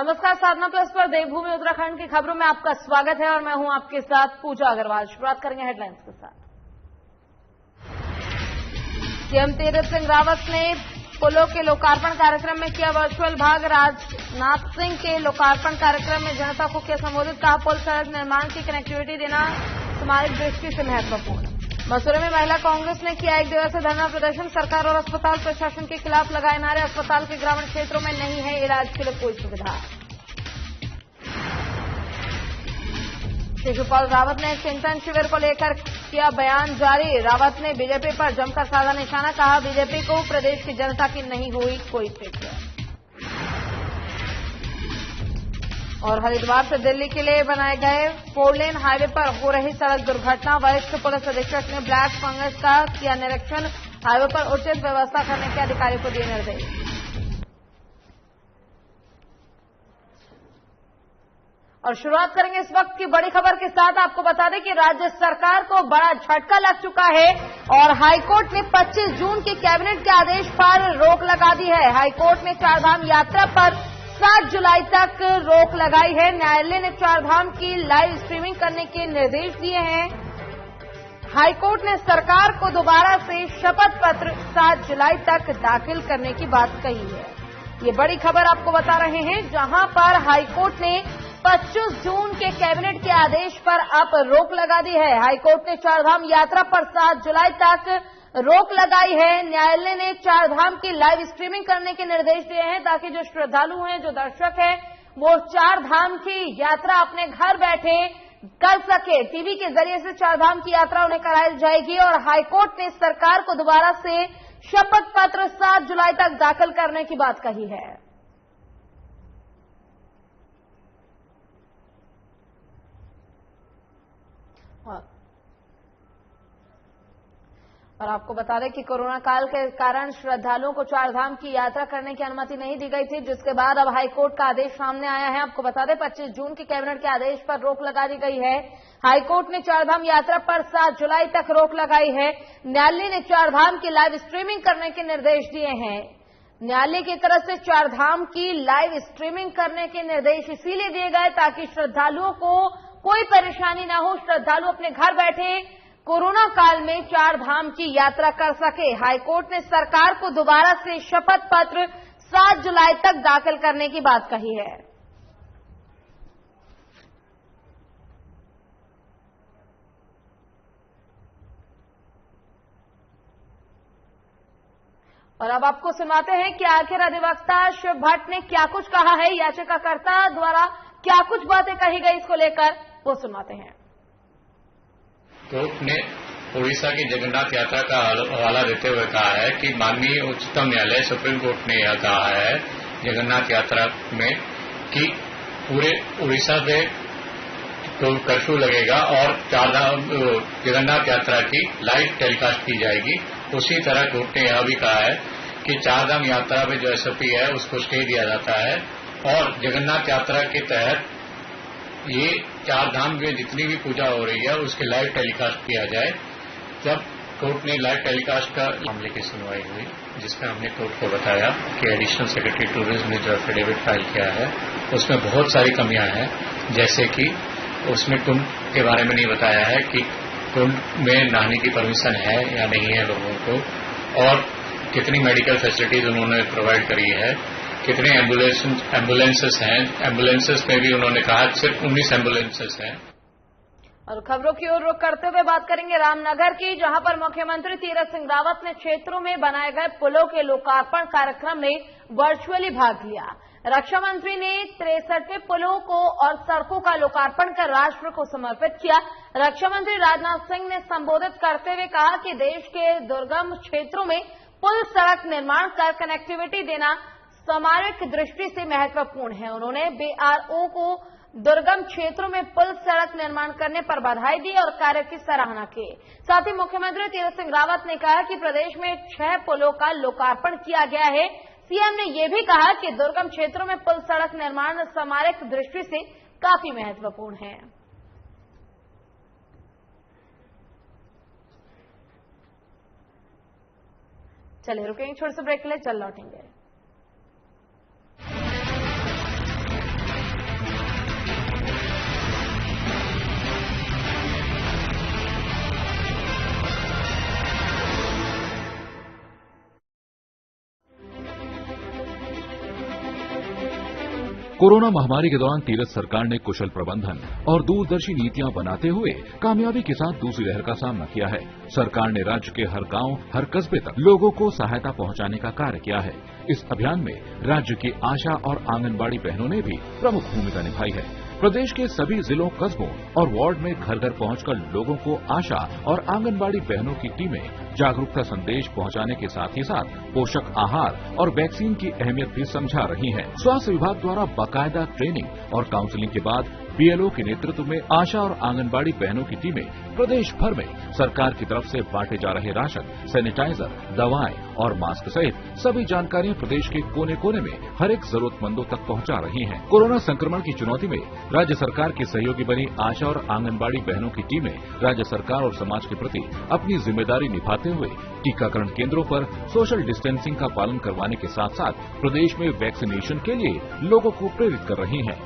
नमस्कार, साधना प्लस पर देवभूमि उत्तराखंड की खबरों में आपका स्वागत है और मैं हूं आपके साथ पूजा अग्रवाल। शुरुआत करेंगे हेडलाइंस के साथ। सीएम तीरथ सिंह रावत ने पुलों के लोकार्पण कार्यक्रम में किया वर्चुअल भाग। राजनाथ सिंह के लोकार्पण कार्यक्रम में जनता को किया संबोधित। कहा, पुल सड़क निर्माण की कनेक्टिविटी देना सामाजिक दृष्टि से महत्वपूर्ण। मसूरी में महिला कांग्रेस ने किया 1 दिवसीय धरना प्रदर्शन। सरकार और अस्पताल प्रशासन के खिलाफ लगाए नारे। अस्पताल के ग्रामीण क्षेत्रों में नहीं है इलाज के लिए कोई सुविधा। शिवपाल रावत ने चिंतन शिविर को लेकर किया बयान जारी। रावत ने बीजेपी पर जमकर साधा निशाना। कहा, बीजेपी को प्रदेश की जनता की नहीं हुई कोई फिक्र। और हरिद्वार से दिल्ली के लिए बनाए गए 4 लेन हाईवे पर हो रही सड़क दुर्घटना। वरिष्ठ पुलिस अधीक्षक ने ब्लैक फंगस का किया निरीक्षण। हाईवे पर उचित व्यवस्था करने के अधिकारियों को दिए निर्देश। और शुरुआत करेंगे इस वक्त की बड़ी खबर के साथ। आपको बता दें कि राज्य सरकार को बड़ा झटका लग चुका है और हाईकोर्ट ने 25 जून के कैबिनेट के आदेश पर रोक लगा दी है। हाईकोर्ट ने चारधाम यात्रा पर 7 जुलाई तक रोक लगाई है। न्यायालय ने चारधाम की लाइव स्ट्रीमिंग करने के निर्देश दिए हैं। हाईकोर्ट ने सरकार को दोबारा से शपथ पत्र 7 जुलाई तक दाखिल करने की बात कही है। ये बड़ी खबर आपको बता रहे हैं, जहां पर हाईकोर्ट ने 25 जून के कैबिनेट के आदेश पर अब रोक लगा दी है। हाईकोर्ट ने चारधाम यात्रा पर 7 जुलाई तक रोक लगाई है। न्यायालय ने चारधाम की लाइव स्ट्रीमिंग करने के निर्देश दिए हैं ताकि जो श्रद्धालु हैं, जो दर्शक हैं, वो चारधाम की यात्रा अपने घर बैठे कर सके। टीवी के जरिए से चारधाम की यात्रा उन्हें कराई जाएगी और हाईकोर्ट ने सरकार को दोबारा से शपथ पत्र 7 जुलाई तक दाखिल करने की बात कही है। और आपको बता दें कि कोरोना काल के कारण श्रद्धालुओं को चारधाम की यात्रा करने की अनुमति नहीं दी गई थी, जिसके बाद अब हाईकोर्ट का आदेश सामने आया है। आपको बता दें 25 जून के कैबिनेट के आदेश पर रोक लगा दी गई है। हाईकोर्ट ने चारधाम यात्रा पर 7 जुलाई तक रोक लगाई है। न्यायालय ने चारधाम की लाइव स्ट्रीमिंग करने के निर्देश दिए हैं। न्यायालय की तरफ से चारधाम की लाइव स्ट्रीमिंग करने के निर्देश इसीलिए दिए गए ताकि श्रद्धालुओं को कोई परेशानी न हो। श्रद्धालु अपने घर बैठे कोरोना काल में चारधाम की यात्रा कर सके। हाईकोर्ट ने सरकार को दोबारा से शपथ पत्र 7 जुलाई तक दाखिल करने की बात कही है। और अब आपको सुनाते हैं कि आखिर अधिवक्ता शिव भट्ट ने क्या कुछ कहा है, याचिकाकर्ता द्वारा क्या कुछ बातें कही गई, इसको लेकर वो सुनाते हैं। कोर्ट ने उड़ीसा की जगन्नाथ यात्रा का हवाला देते हुए कहा है कि माननीय उच्चतम न्यायालय सुप्रीम कोर्ट ने यह कहा है जगन्नाथ यात्रा में कि पूरे उड़ीसा से तो कर्फ्यू लगेगा और चारधाम जगन्नाथ यात्रा की लाइव टेलीकास्ट की जाएगी। उसी तरह कोर्ट ने यह भी कहा है कि चारधाम यात्रा में जो एसओपी है उसको स्टे दिया जाता है और जगन्नाथ यात्रा के तहत ये चारधाम में जितनी भी पूजा हो रही है उसके लाइव टेलीकास्ट किया जाए। जब कोर्ट ने लाइव टेलीकास्ट का मामले की सुनवाई हुई, जिसमें हमने कोर्ट को बताया कि एडिशनल सेक्रेटरी टूरिज्म ने जो एफिडेविट फाइल किया है उसमें बहुत सारी कमियां हैं, जैसे कि उसमें कुंड के बारे में नहीं बताया है कि कुंड में नहाने की परमिशन है या नहीं है लोगों को, और कितनी मेडिकल फैसिलिटीज उन्होंने प्रोवाइड करी है, कितने एम्बुलेंसेस हैं। एम्बुलेंसेस में भी उन्होंने कहा सिर्फ 19 एम्बुलेंसेस हैं। और खबरों की ओर रुख करते हुए बात करेंगे रामनगर की, जहां पर मुख्यमंत्री तीरथ सिंह रावत ने क्षेत्रों में बनाए गए पुलों के लोकार्पण कार्यक्रम में वर्चुअली भाग लिया। रक्षा मंत्री ने 63वें पुलों को और सड़कों का लोकार्पण कर राष्ट्र को समर्पित किया। रक्षा मंत्री राजनाथ सिंह ने संबोधित करते हुए कहा कि देश के दुर्गम क्षेत्रों में पुल सड़क निर्माण कर कनेक्टिविटी देना सामरिक दृष्टि से महत्वपूर्ण है। उन्होंने बीआरओ को दुर्गम क्षेत्रों में पुल सड़क निर्माण करने पर बधाई दी और कार्य की सराहना की। साथ ही मुख्यमंत्री तीरथ सिंह रावत ने कहा कि प्रदेश में 6 पुलों का लोकार्पण किया गया है। सीएम ने यह भी कहा कि दुर्गम क्षेत्रों में पुल सड़क निर्माण सामरिक दृष्टि से काफी महत्वपूर्ण है। चलिए रुकेंगे छोटे से ब्रेक के लिए, चल लौटेंगे। कोरोना महामारी के दौरान तीरथ सरकार ने कुशल प्रबंधन और दूरदर्शी नीतियां बनाते हुए कामयाबी के साथ दूसरी लहर का सामना किया है। सरकार ने राज्य के हर गांव, हर कस्बे तक लोगों को सहायता पहुंचाने का कार्य किया है। इस अभियान में राज्य की आशा और आंगनबाड़ी बहनों ने भी प्रमुख भूमिका निभाई है। प्रदेश के सभी जिलों, कस्बों और वार्ड में घर घर पहुंचकर लोगों को आशा और आंगनबाड़ी बहनों की टीमें जागरूकता संदेश पहुंचाने के साथ ही साथ पोषक आहार और वैक्सीन की अहमियत भी समझा रही हैं। स्वास्थ्य विभाग द्वारा बाकायदा ट्रेनिंग और काउंसलिंग के बाद बीएलओ के नेतृत्व में आशा और आंगनबाड़ी बहनों की टीमें प्रदेश भर में सरकार की तरफ से बांटे जा रहे राशन, सैनिटाइजर, दवाएं और मास्क सहित सभी जानकारियां प्रदेश के कोने कोने में हर एक जरूरतमंदों तक पहुंचा रही हैं। कोरोना संक्रमण की चुनौती में राज्य सरकार की सहयोगी बनी आशा और आंगनबाड़ी बहनों की टीमें राज्य सरकार और समाज के प्रति अपनी जिम्मेदारी निभाते हुए टीकाकरण केंद्रों पर सोशल डिस्टेंसिंग का पालन करवाने के साथ साथ प्रदेश में वैक्सीनेशन के लिए लोगों को प्रेरित कर रही हैं।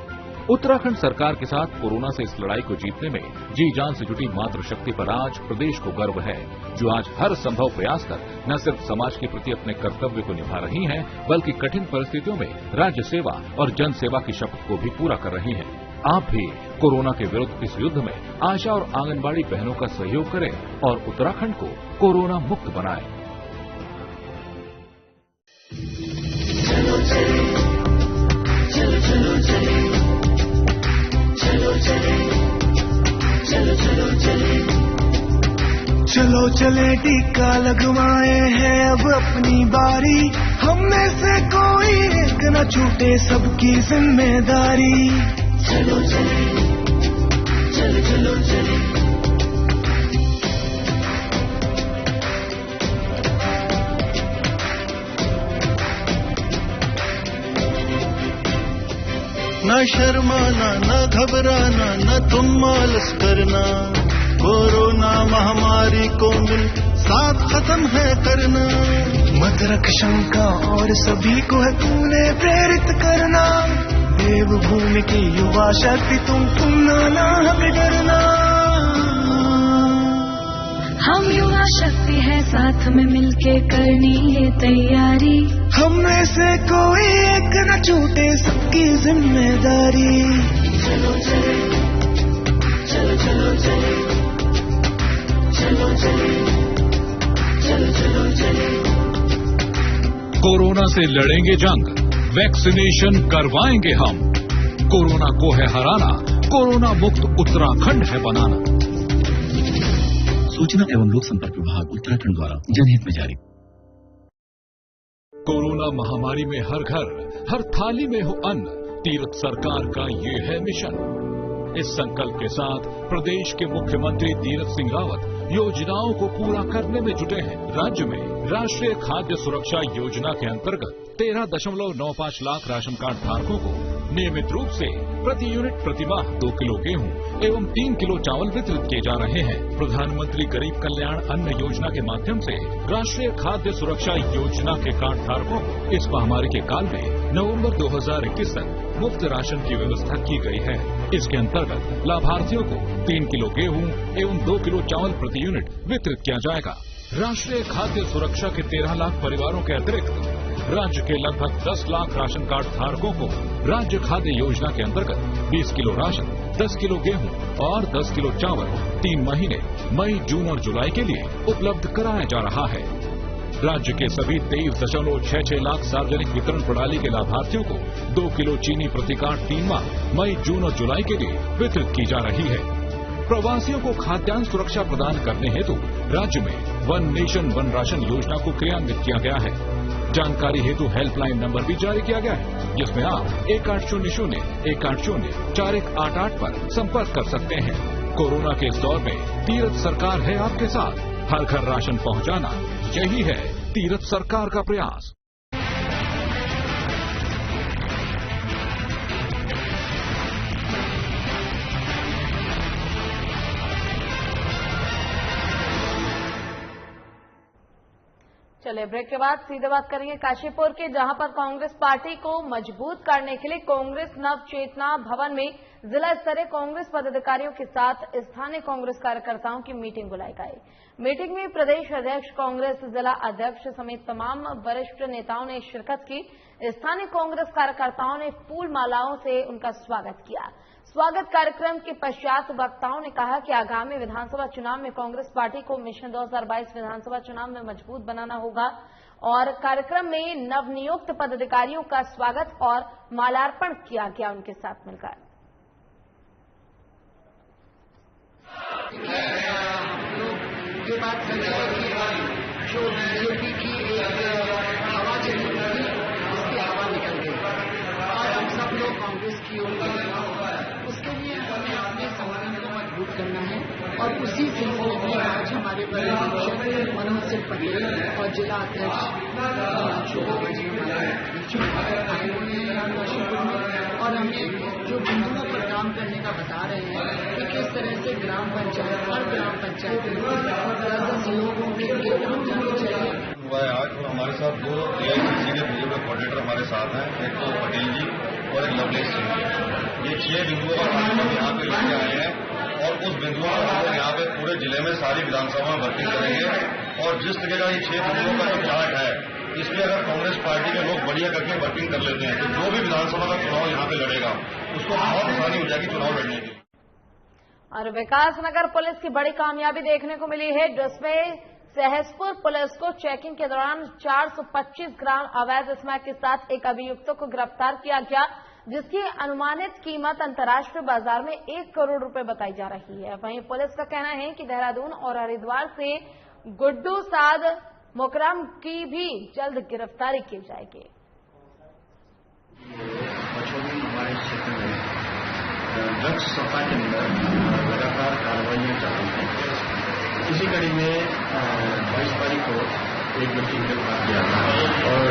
उत्तराखंड सरकार के साथ कोरोना से इस लड़ाई को जीतने में जी जान से जुटी मातृशक्ति पर आज प्रदेश को गर्व है, जो आज हर संभव प्रयास कर न सिर्फ समाज के प्रति अपने कर्तव्य को निभा रही हैं, बल्कि कठिन परिस्थितियों में राज्य सेवा और जन सेवा की शपथ को भी पूरा कर रही हैं। आप भी कोरोना के विरुद्ध इस युद्ध में आशा और आंगनबाड़ी बहनों का सहयोग करें और उत्तराखंड को कोरोना मुक्त बनाएं। चलो चले टीका लगवाए हैं अब अपनी बारी, हम में से कोई एक न छूटे, सबकी जिम्मेदारी। चलो चले, चलो चलो चले। न शर्माना, न घबराना, न तुम आलस करना, कोरोना महामारी को मिल साथ खत्म है करना। मत रख शंका और सभी को है तूने प्रेरित करना, देवभूमि की युवा शक्ति तुम ना डरना। हम युवा शक्ति है, साथ में मिलके करनी है तैयारी, हम में से कोई एक न छूटे, सबकी जिम्मेदारी। चलो चले, चलो चलो चले, चलो चले, चलो चलो चले। कोरोना से लड़ेंगे जंग, वैक्सीनेशन करवाएंगे हम, कोरोना को है हराना, कोरोना मुक्त उत्तराखंड है बनाना। सूचना एवं लोक संपर्क विभाग उत्तराखंड द्वारा जनहित में जारी। कोरोना महामारी में हर घर, हर थाली में हो अन्न, तीरथ सरकार का ये है मिशन। इस संकल्प के साथ प्रदेश के मुख्यमंत्री तीरथ सिंह रावत योजनाओं को पूरा करने में जुटे हैं। राज्य में राष्ट्रीय खाद्य सुरक्षा योजना के अंतर्गत 13.95 लाख राशन कार्ड धारकों को नियमित रूप से प्रति यूनिट प्रतिमाह 2 किलो गेहूं एवं 3 किलो चावल वितरित किए जा रहे हैं। प्रधानमंत्री गरीब कल्याण अन्न योजना के माध्यम से राष्ट्रीय खाद्य सुरक्षा योजना के कार्ड धारकों को इस महामारी के काल में नवंबर 2021 तक मुफ्त राशन की व्यवस्था की गई है। इसके अंतर्गत लाभार्थियों को 3 किलो गेहूं एवं 2 किलो चावल प्रति यूनिट वितरित किया जाएगा। राष्ट्रीय खाद्य सुरक्षा के 13 लाख परिवारों के अतिरिक्त राज्य के लगभग 10 लाख राशन कार्ड धारकों को राज्य खाद्य योजना के अंतर्गत 20 किलो राशन, 10 किलो गेहूं और 10 किलो चावल 3 महीने मई, जून और जुलाई के लिए उपलब्ध कराया जा रहा है। राज्य के सभी 23.66 लाख सार्वजनिक वितरण प्रणाली के लाभार्थियों को 2 किलो चीनी प्रति कार्ड 3 माह मई, जून और जुलाई के लिए वितरित की जा रही है। प्रवासियों को खाद्यान्न सुरक्षा प्रदान करने हेतु राज्य में वन नेशन वन राशन योजना को क्रियान्वित किया गया है। जानकारी हेतु हेल्पलाइन नंबर भी जारी किया गया है, जिसमें आप 1800 180 4188 पर संपर्क कर सकते हैं। कोरोना के इस दौर में तीरथ सरकार है आपके साथ, हर घर राशन पहुंचाना, यही है तीरथ सरकार का प्रयास। चलिए ब्रेक के बाद सीधे बात करेंगे काशीपुर की, जहां पर कांग्रेस पार्टी को मजबूत करने के लिए कांग्रेस नव चेतना भवन में जिला स्तरीय कांग्रेस पदाधिकारियों के साथ स्थानीय कांग्रेस कार्यकर्ताओं की मीटिंग बुलाई गई। मीटिंग में प्रदेश अध्यक्ष कांग्रेस, जिला अध्यक्ष समेत तमाम वरिष्ठ नेताओं ने शिरकत की। स्थानीय कांग्रेस कार्यकर्ताओं ने फूल मालाओं से उनका स्वागत किया। स्वागत कार्यक्रम के पश्चात वक्ताओं ने कहा कि आगामी विधानसभा चुनाव में कांग्रेस पार्टी को मिशन 2022 विधानसभा चुनाव में मजबूत बनाना होगा और कार्यक्रम में नवनियुक्त पदाधिकारियों का स्वागत और मालार्पण किया गया उनके साथ मिलकर। ये बात जो बीजेपी की हवा चली थी, उसकी हवा निकल गई और हम सब लोग कांग्रेस की ओर उसके लिए हमें अपने संगठन को मजबूत करना है और उसी सिलसिले में आज हमारे प्रदेश मनोहर सिंह पटेल और जिला अध्यक्ष और हमें जो बिंदुओं पर काम करने का बता रहे हैं कि किस तरह से ग्राम पंचायत और ग्राम पंचायत लोगों के लिए काम करनी चाहिए। आज हमारे साथ दो एआईसीसी के बुजुर्ग कोऑर्डिनेटर हमारे साथ हैं, एक तो पटेल जी और एक लवलेश सिंह। ये 6 बिंदुओं का काम हम यहाँ पे लेके आए हैं और उस बिंदुओं का हम यहाँ पे पूरे जिले में सारी विधानसभा में वर्किंग करेंगे और जिस तरह का ये 6 बिंदुओं का जो चार्ट है इसमें अगर कांग्रेस पार्टी के लोग बढ़िया करके वर्किंग कर लेते हैं तो जो भी विधानसभा का चुनाव यहाँ पे लड़ेगा उसको बहुत आसानी हो जाएगी चुनाव लड़ने की। और विकासनगर पुलिस की बड़ी कामयाबी देखने को मिली है, जिसमें सहसपुर पुलिस को चेकिंग के दौरान 425 ग्राम अवैध स्मैक के साथ एक अभियुक्त को गिरफ्तार किया गया, जिसकी अनुमानित कीमत अंतर्राष्ट्रीय बाजार में 1 करोड़ रुपए बताई जा रही है। वहीं पुलिस का कहना है कि देहरादून और हरिद्वार से गुड्डू साद मुकरम की भी जल्द गिरफ्तारी की जाएगी। हमारे क्षेत्र में ड्रग्स सप्लाई के अंदर लगातार कार्रवाइयां जारी हैं। इसी कड़ी में 22 तारीख को एक व्यक्ति गिरफ्तार किया था और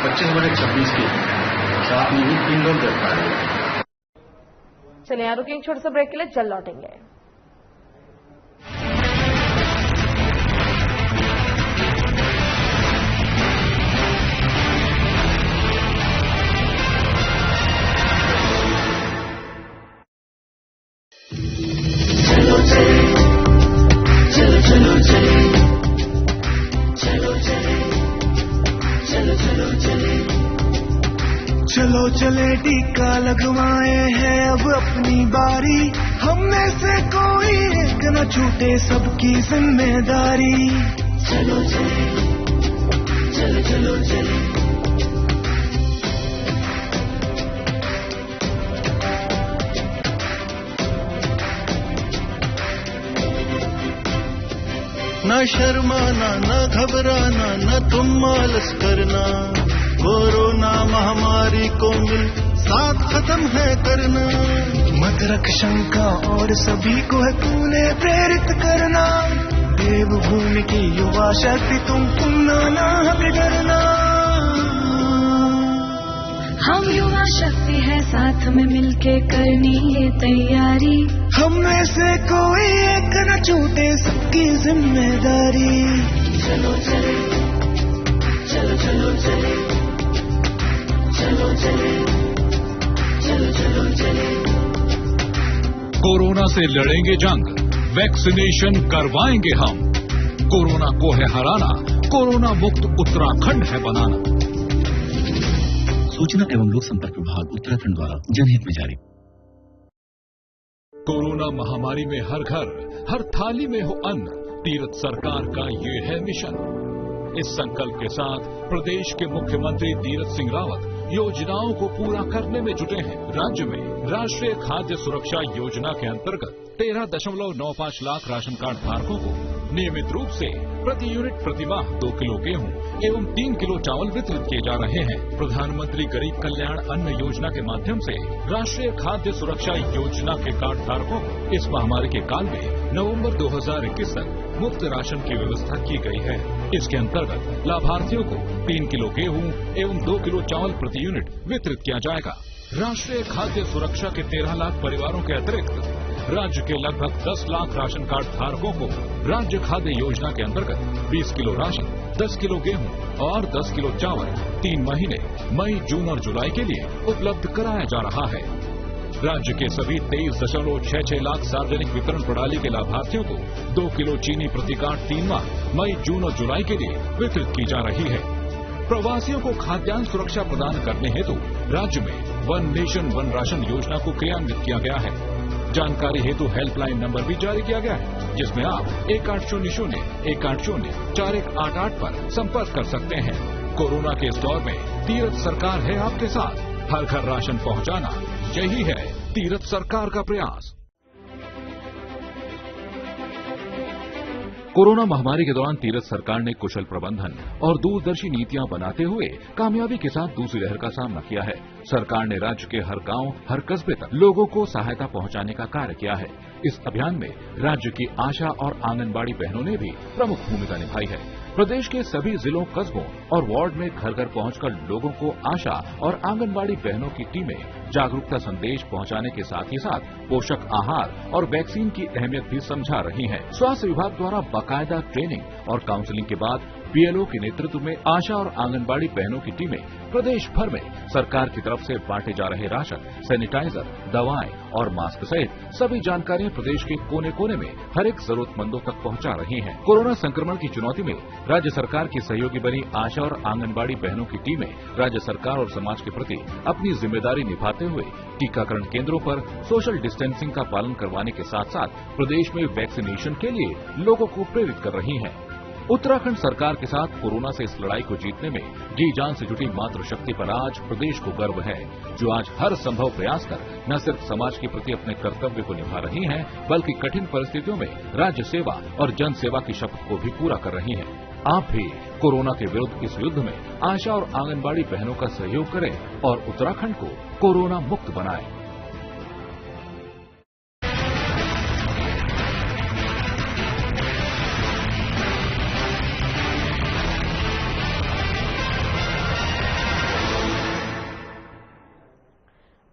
25/26 के साथ में ही 3 लोग गिरफ्तार हुए। चलिए यहाँ रुकेंगे छोटे से ब्रेक के लिए, जल्द लौटेंगे। चलो चले टीका लगवाए हैं अब अपनी बारी, हम में से कोई एक न छूटे सबकी जिम्मेदारी। चलो चले चलो चलो चले न शर्माना न घबराना न तुम आलस करना, कोरोना महामारी को मिल साथ खत्म है करना। मत रख शंका और सभी को है तूने प्रेरित करना, देवभूमि की युवा शक्ति तुम ना डरना। हम युवा शक्ति है साथ में मिलके करनी ये तैयारी, हम में से कोई एक न छूटे सबकी जिम्मेदारी। चलो चले चलो चलो चले चलो चले चलो चलो चले। कोरोना से लड़ेंगे जंग, वैक्सीनेशन करवाएंगे हम। कोरोना को है हराना, कोरोना मुक्त उत्तराखंड है बनाना। सूचना एवं लोक संपर्क विभाग उत्तराखंड द्वारा जनहित में जारी। कोरोना महामारी में हर घर हर थाली में हो अन्न, तीरथ सरकार का ये है मिशन। इस संकल्प के साथ प्रदेश के मुख्यमंत्री तीरथ सिंह रावत योजनाओं को पूरा करने में जुटे हैं। राज्य में राष्ट्रीय खाद्य सुरक्षा योजना के अंतर्गत 13.95 लाख राशन कार्ड धारकों को नियमित रूप से प्रति यूनिट प्रतिमाह 2 किलो गेहूं एवं 3 किलो चावल वितरित किए जा रहे हैं। प्रधानमंत्री गरीब कल्याण अन्न योजना के माध्यम से राष्ट्रीय खाद्य सुरक्षा योजना के कार्ड धारकों को इस महामारी के काल में नवंबर 2021 तक मुफ्त राशन की व्यवस्था की गई है। इसके अंतर्गत लाभार्थियों को 3 किलो गेहूं एवं 2 किलो चावल प्रति यूनिट वितरित किया जाएगा। राष्ट्रीय खाद्य सुरक्षा के 13 लाख परिवारों के अतिरिक्त राज्य के लगभग 10 लाख राशन कार्ड धारकों को राज्य खाद्य योजना के अंतर्गत 20 किलो राशन, 10 किलो गेहूं और 10 किलो चावल 3 महीने मई, जून और जुलाई के लिए उपलब्ध कराया जा रहा है। राज्य के सभी 23.66 लाख सार्वजनिक वितरण प्रणाली के लाभार्थियों को 2 किलो चीनी प्रति कार्ड 3 माह मई, जून और जुलाई के लिए वितरित की जा रही है। प्रवासियों को खाद्यान्न सुरक्षा प्रदान करने हेतु राज्य में वन नेशन वन राशन योजना को क्रियान्वित किया गया है। जानकारी हेतु हेल्पलाइन नंबर भी जारी किया गया है, जिसमें आप 1800-180-4188 पर संपर्क कर सकते हैं। कोरोना के इस दौर में तीरथ सरकार है आपके साथ। हर घर राशन पहुंचाना, यही है तीरथ सरकार का प्रयास। कोरोना महामारी के दौरान तीरथ सरकार ने कुशल प्रबंधन और दूरदर्शी नीतियां बनाते हुए कामयाबी के साथ दूसरी लहर का सामना किया है। सरकार ने राज्य के हर गांव, हर कस्बे तक लोगों को सहायता पहुंचाने का कार्य किया है। इस अभियान में राज्य की आशा और आंगनबाड़ी बहनों ने भी प्रमुख भूमिका निभाई है। प्रदेश के सभी जिलों, कस्बों और वार्ड में घर घर पहुंचकर लोगों को आशा और आंगनबाड़ी बहनों की टीमें जागरूकता संदेश पहुंचाने के साथ ही साथ पोषक आहार और वैक्सीन की अहमियत भी समझा रही हैं। स्वास्थ्य विभाग द्वारा बाकायदा ट्रेनिंग और काउंसलिंग के बाद बीएलओ के नेतृत्व में आशा और आंगनबाड़ी बहनों की टीमें प्रदेश भर में सरकार की तरफ से बांटे जा रहे राशन, सैनिटाइजर, दवाएं और मास्क सहित सभी जानकारियां प्रदेश के कोने कोने में हर एक जरूरतमंदों तक पहुंचा रही हैं। कोरोना संक्रमण की चुनौती में राज्य सरकार की सहयोगी बनी आशा और आंगनबाड़ी बहनों की टीमें राज्य सरकार और समाज के प्रति अपनी जिम्मेदारी निभाते हुए टीकाकरण केंद्रों पर सोशल डिस्टेंसिंग का पालन करवाने के साथ साथ प्रदेश में वैक्सीनेशन के लिए लोगों को प्रेरित कर रही हैं। उत्तराखंड सरकार के साथ कोरोना से इस लड़ाई को जीतने में जी जान से जुटी मातृशक्ति पर आज प्रदेश को गर्व है, जो आज हर संभव प्रयास कर न सिर्फ समाज के प्रति अपने कर्तव्य को निभा रही हैं, बल्कि कठिन परिस्थितियों में राज्य सेवा और जन सेवा की शपथ को भी पूरा कर रही हैं। आप भी कोरोना के विरुद्ध इस युद्ध में आशा और आंगनबाड़ी बहनों का सहयोग करें और उत्तराखंड को कोरोना मुक्त बनाएं।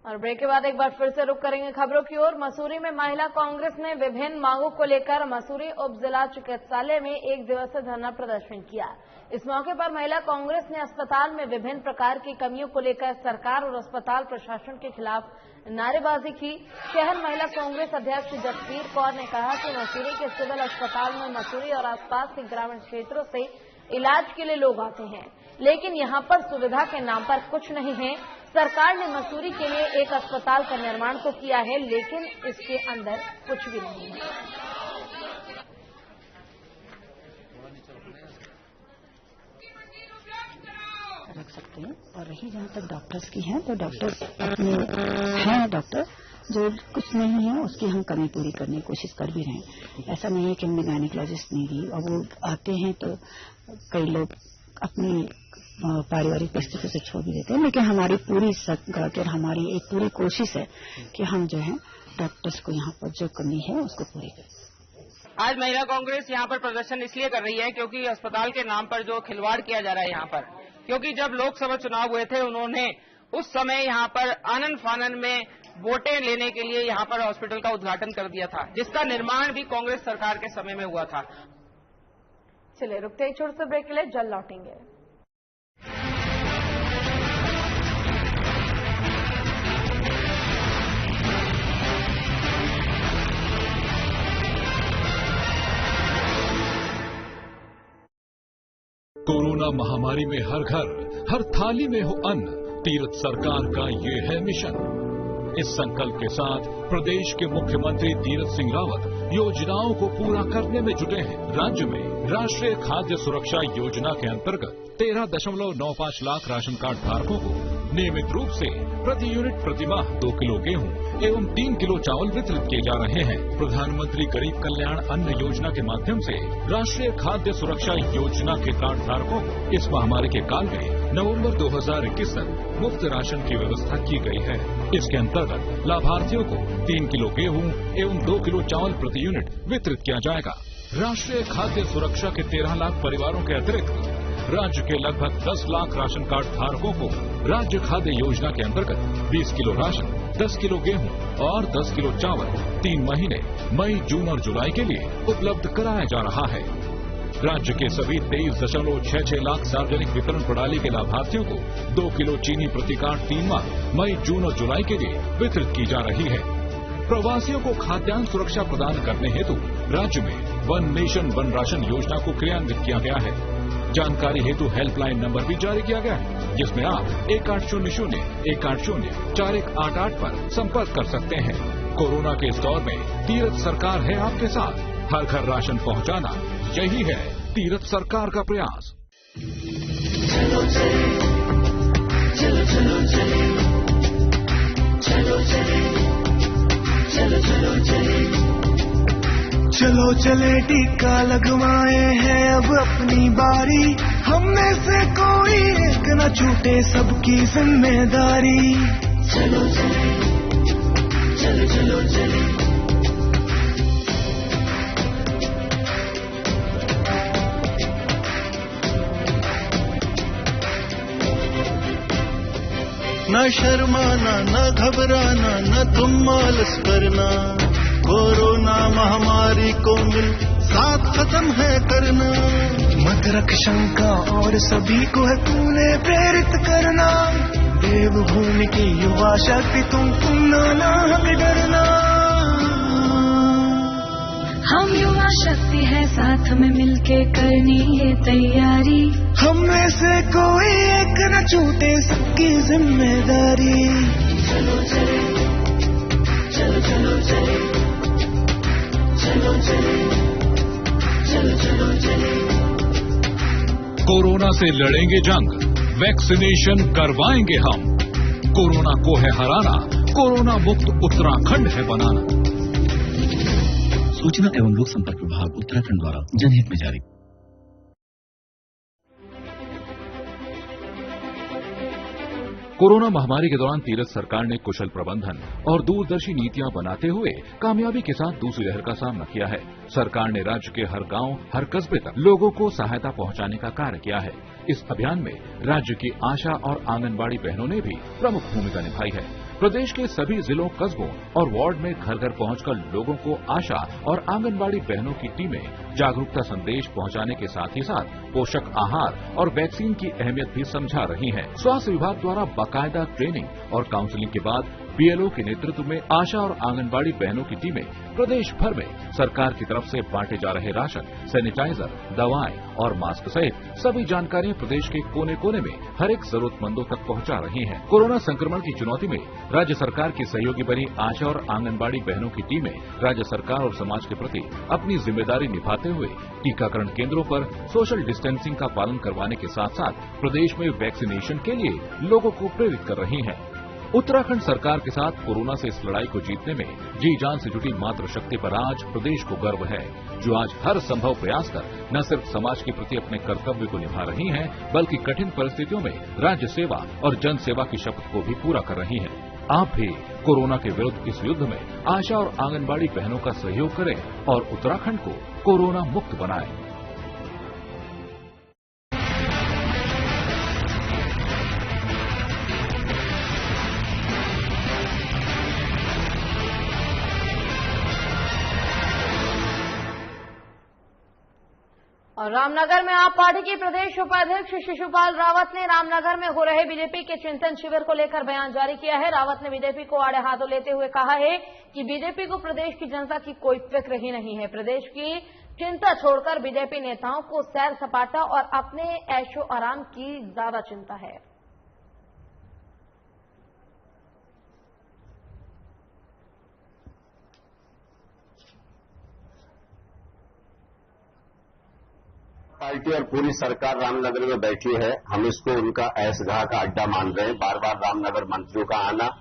और ब्रेक के बाद एक बार फिर से रुक करेंगे खबरों की ओर। मसूरी में महिला कांग्रेस ने विभिन्न मांगों को लेकर मसूरी उप जिला चिकित्सालय में 1 दिवसीय धरना प्रदर्शन किया। इस मौके पर महिला कांग्रेस ने अस्पताल में विभिन्न प्रकार की कमियों को लेकर सरकार और अस्पताल प्रशासन के खिलाफ नारेबाजी की। शहर महिला कांग्रेस अध्यक्ष जसवीर कौर ने कहा कि मसूरी के सिविल अस्पताल में मसूरी और आसपास के ग्रामीण क्षेत्रों से इलाज के लिए लोग आते हैं, लेकिन यहां पर सुविधा के नाम पर कुछ नहीं है। सरकार ने मसूरी के लिए एक अस्पताल का निर्माण तो किया है, लेकिन इसके अंदर कुछ भी नहीं है। रख सकते हैं। और रही जहाँ तक डॉक्टर्स की है, तो डॉक्टर्स अपने हैं डॉक्टर जो कुछ नहीं है उसकी हम कमी पूरी करने की कोशिश कर भी रहे हैं। ऐसा नहीं है कि हमने गायनेकोलॉजिस्ट नहीं दी, और वो आते हैं तो कई लोग अपनी पारिवारिक परिस्थिति से छोड़ भी देते हैं, लेकिन हमारी पूरी सकत और हमारी एक पूरी कोशिश है कि हम जो है डॉक्टर्स को यहाँ पर जो कमी है उसको पूरी करें। आज महिला कांग्रेस यहाँ पर प्रदर्शन इसलिए कर रही है क्योंकि अस्पताल के नाम पर जो खिलवाड़ किया जा रहा है यहाँ पर, क्योंकि जब लोकसभा चुनाव हुए थे उन्होंने उस समय यहाँ पर आनन फानन में वोटें लेने के लिए यहाँ पर हॉस्पिटल का उद्घाटन कर दिया था, जिसका निर्माण भी कांग्रेस सरकार के समय में हुआ था। चलिए रुकते एक छोटे से ब्रेक के लिए, जल्द लौटेंगे। कोरोना महामारी में हर घर, हर थाली में हो अन्न, तीरथ सरकार का ये है मिशन। इस संकल्प के साथ प्रदेश के मुख्यमंत्री तीरथ सिंह रावत योजनाओं को पूरा करने में जुटे हैं। राज्य में राष्ट्रीय खाद्य सुरक्षा योजना के अंतर्गत 13.95 लाख राशन कार्ड धारकों को नियमित रूप से प्रति यूनिट प्रतिमाह 2 किलो गेहूं एवं 3 किलो चावल वितरित किए जा रहे हैं। प्रधानमंत्री गरीब कल्याण अन्न योजना के माध्यम से राष्ट्रीय खाद्य सुरक्षा योजना के कार्ड धारकों को इस महामारी के काल में नवंबर 2021 तक मुफ्त राशन की व्यवस्था की गई है। इसके अंतर्गत लाभार्थियों को 3 किलो गेहूं एवं 2 किलो चावल प्रति यूनिट वितरित किया जाएगा। राष्ट्रीय खाद्य सुरक्षा के 13 लाख परिवारों के अतिरिक्त राज्य के लगभग 10 लाख राशन कार्ड धारकों को राज्य खाद्य योजना के अंतर्गत 20 किलो राशन, 10 किलो गेहूं और 10 किलो चावल 3 महीने मई, जून और जुलाई के लिए उपलब्ध कराया जा रहा है। राज्य के सभी 23.66 लाख सार्वजनिक वितरण प्रणाली के लाभार्थियों को 2 किलो चीनी प्रति कार्ड 3 माह मई, जून और जुलाई के लिए वितरित की जा रही है। प्रवासियों को खाद्यान्न सुरक्षा प्रदान करने हेतु राज्य में वन नेशन वन राशन योजना को क्रियान्वित किया गया है। जानकारी हेतु हेल्पलाइन नंबर भी जारी किया गया है, जिसमें आप 1800-180-4188 पर संपर्क कर सकते हैं। कोरोना के इस दौर में तीरथ सरकार है आपके साथ। हर घर राशन पहुंचाना, यही है तीरथ सरकार का प्रयास। चलो चले, चलो चलो चले, चलो चले, चलो चलो चले, चलो चले टीका लगवाए हैं अब अपनी बारी, हम में से कोई एक न छूटे सबकी जिम्मेदारी। चलो चले, चलो चलो चले, न शर्माना न घबराना न तुम आलस करना, कोरोना महामारी को मिल साथ खत्म है करना। मत रख शंका और सभी को है तूने प्रेरित करना, देवभूमि की युवा शक्ति तुम ना हक डरना। हम युवा शक्ति है साथ में मिलके करनी है तैयारी, हम में से कोई एक न छूटे सबकी जिम्मेदारी। चलो चले, चलो चलो चले, चलो चले, चलो चलो चले। कोरोना से लड़ेंगे जंग, वैक्सीनेशन करवाएंगे हम। कोरोना को है हराना, कोरोना मुक्त उत्तराखंड है बनाना। सूचना एवं लोक संपर्क विभाग उत्तराखंड द्वारा जनहित में जारी। कोरोना महामारी के दौरान तीरथ सरकार ने कुशल प्रबंधन और दूरदर्शी नीतियां बनाते हुए कामयाबी के साथ दूसरी लहर का सामना किया है। सरकार ने राज्य के हर गांव, हर कस्बे तक लोगों को सहायता पहुंचाने का कार्य किया है। इस अभियान में राज्य की आशा और आंगनबाड़ी बहनों ने भी प्रमुख भूमिका निभाई है। प्रदेश के सभी जिलों, कस्बों और वार्ड में घर घर पहुंचकर लोगों को आशा और आंगनबाड़ी बहनों की टीमें जागरूकता संदेश पहुंचाने के साथ ही साथ पोषक आहार और वैक्सीन की अहमियत भी समझा रही हैं। स्वास्थ्य विभाग द्वारा बाकायदा ट्रेनिंग और काउंसलिंग के बाद बीएलओ के नेतृत्व में आशा और आंगनबाड़ी बहनों की टीमें प्रदेश भर में सरकार की तरफ से बांटे जा रहे राशन, सैनिटाइजर, दवाएं और मास्क सहित सभी जानकारियां प्रदेश के कोने कोने में हर एक जरूरतमंदों तक पहुंचा रही हैं। कोरोना संक्रमण की चुनौती में राज्य सरकार की सहयोगी बनी आशा और आंगनबाड़ी बहनों की टीमें राज्य सरकार और समाज के प्रति अपनी जिम्मेदारी निभाते हुए टीकाकरण केंद्रों पर सोशल डिस्टेंसिंग का पालन करवाने के साथ साथ प्रदेश में वैक्सीनेशन के लिए लोगों को प्रेरित कर रही हैं। उत्तराखंड सरकार के साथ कोरोना से इस लड़ाई को जीतने में जी जान से जुटी मातृशक्ति पर आज प्रदेश को गर्व है, जो आज हर संभव प्रयास कर न सिर्फ समाज के प्रति अपने कर्तव्य को निभा रही हैं, बल्कि कठिन परिस्थितियों में राज्य सेवा और जन सेवा की शपथ को भी पूरा कर रही हैं। आप भी कोरोना के विरुद्ध इस युद्ध में आशा और आंगनबाड़ी बहनों का सहयोग करें और उत्तराखंड को कोरोना मुक्त बनाएं। और रामनगर में आप पार्टी के प्रदेश उपाध्यक्ष शिशुपाल रावत ने रामनगर में हो रहे बीजेपी के चिंतन शिविर को लेकर बयान जारी किया है। रावत ने बीजेपी को आड़े हाथों लेते हुए कहा है कि बीजेपी को प्रदेश की जनता की कोई फिक्र ही नहीं है। प्रदेश की चिंता छोड़कर बीजेपी नेताओं को सैर सपाटा और अपने ऐशो आराम की ज्यादा चिंता है। पार्टी और पूरी सरकार रामनगर में बैठी है। हम इसको उनका ऐशगाह का अड्डा मान रहे हैं। बार बार रामनगर मंत्रियों का आना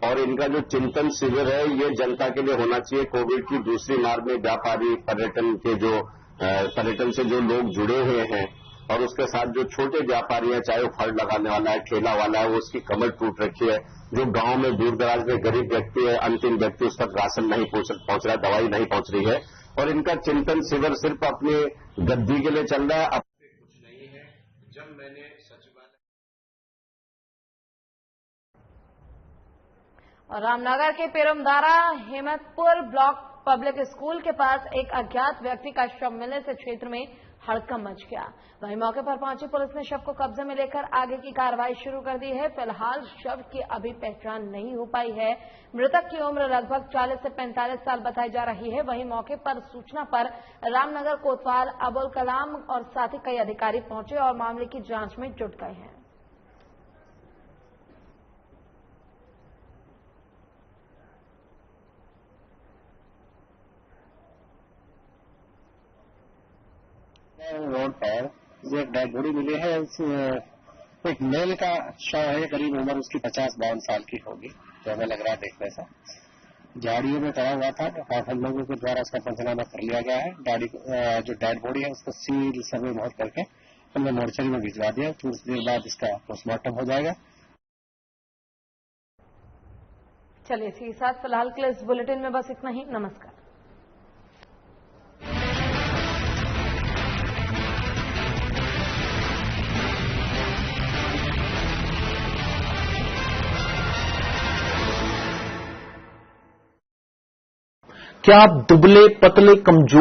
और इनका जो चिंतन शिविर है, ये जनता के लिए होना चाहिए। कोविड की दूसरी मार में व्यापारी, पर्यटन से जो लोग जुड़े हुए हैं और उसके साथ जो छोटे व्यापारी हैं, चाहे वो फल लगाने वाला है, ठेला वाला है, वो उसकी कमर टूट रखी है। जो गांव में दूर दराज में गरीब व्यक्ति है, अंतिम व्यक्ति, उस तक राशन नहीं पहुंच रहा, दवाई नहीं पहुंच रही है। और इनका चिंतन शिविर सिर्फ अपनी गद्दी के लिए चल रहा है, अब कुछ नहीं है। जब मैंने सचिवालय और रामनगर के पेरमदारा हिम्मतपुर ब्लॉक पब्लिक स्कूल के पास एक अज्ञात व्यक्ति का शव मिलने से क्षेत्र में हड़कंप मच गया। वहीं मौके पर पहुंची पुलिस ने शव को कब्जे में लेकर आगे की कार्रवाई शुरू कर दी है। फिलहाल शव की अभी पहचान नहीं हो पाई है। मृतक की उम्र लगभग 40 से 45 साल बताई जा रही है। वहीं मौके पर सूचना पर रामनगर कोतवाल, अबुल कलाम और साथ ही कई अधिकारी पहुंचे और मामले की जांच में जुट गए हैं। रोड पर जो एक डेड बॉडी मिली है, एक मेल का शव है। करीब उम्र उसकी 50-52 साल की होगी, जो हमें लग रहा है देखने से। झाड़ियों में पड़ा हुआ था। हम लोगों के द्वारा उसका पंचनामा कर लिया गया है। गाड़ी जो डेड बॉडी है उसको सील सर्वे बहुत करके हमने मोर्चरी में भिजवा दिया। कुछ देर बाद इसका पोस्टमार्टम हो जाएगा। चलिए, इसी के साथ फिलहाल के लिए इस बुलेटिन में बस इतना ही। नमस्कार। क्या आप दुबले, पतले, कमजोर